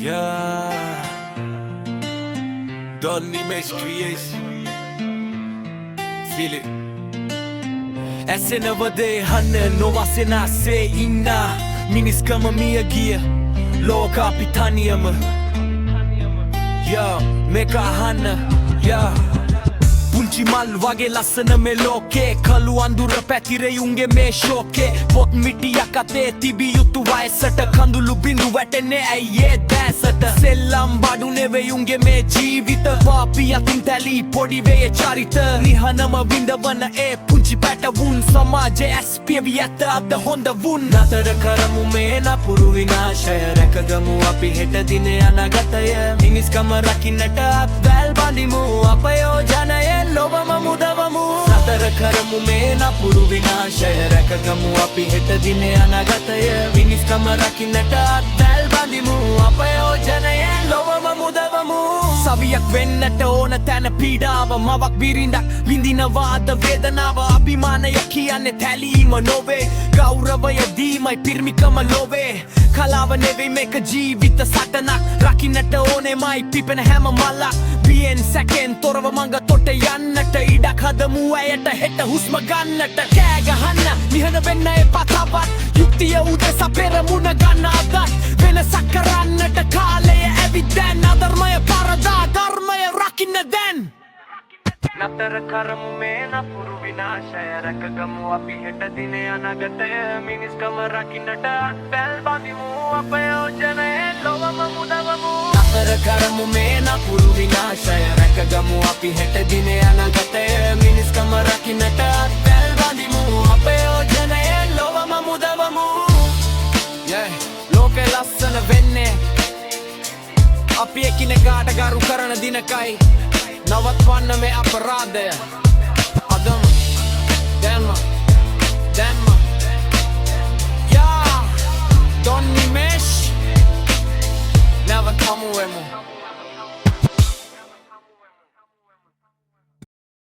Yeah, Don Nimesh creation. Feel it. Esse navade hanne novase nase inna miniskama miya giya loka pitaniyama. Yeah, meka hanna. Yeah. Punchi mal wage lassana me loke kalu andura පැතිර යුන්ගේ මේ ශෝකේ පොත් මිටියක් අතේ තිබි යුතු වයසට කඳුළු බිඳු වැටෙන්නේ ඇයි ඒ දැසට සෙල්ලම් බඩු නෙවෙයුන්ගේ මේ ජීවිත පාපි අතින් තැලී පොඩි වේ චරිත නිහනම විඳවන ඒ පුංචි පැටවුන් සමාජයේ ඇස්පියවි ඇත අද හොඳ වුන් නතර කරමු මේ නපුරු විනාශය රැකගමු අපි හෙට දිනේ අනාගතය මිනිස්කම රකින්නට අත්වැල් බඳිමු අප යෝජනය ලොවම මුදවමු නතර කරමු මේ නපුරු විනාශය රැකගමු අපි හෙට දිනේ අනාගතය මිනිස්කම රකින්නට අත්වැල් බඳිමු අප යෝජනය ලොවම මුදවමු සවියක් වෙන්නට ඕන තැන පීඩාව මවක් බිරිඳක් විඳිනවා අද වේදනාව අභිමානය කියන්නේ තැලීම නොවේ ගෞරවය දීමයි පිරිමිකම ලොවේ කලාව නෙවෙයි මේක ජීවිත සටනක් රකින්නට ඕනෙමයි පිපෙන හැම මලක් පියෙන් සැකෙන් තොරව මඟ තොට යන්නට ඉඩක් හදමු ඇයට හෙට හුස්ම ගන්නට කෑ ගහන්න නිහන වෙන්න එපා තවත් යුක්තිය උදෙසා පෙරමුණ ගන්න අදත් වෙනසක් කරන්නට කාලය ඇවිත් දැන් අධර්මය පරදා ධර්මය රකින්න දැන් නතර කරමු මේ නපුරු විනාශය රැකගමු අපි හෙට දිනේ අනාගතය මිනිස්කම රකින්නට අත්වැල් බඳිමු අප යෝජනය ලොවම මුදවමු නතර කරමු මේ නපුරු විනාශය රැකගමු අපි හෙට දිනේ අනාගතය මිනිස්කම රකින්නට අත්වැල් බඳිමු අප යෝජනය ලොවම මුදවමු ලෝකේ ලස්සන වෙන්නේ අපි එකිනෙකාට ගරු කරන දිනකයි නවත්වන්න මේ අපරාධය අදම දැන්ම යා Don Nimesh නැවත හමුවෙමු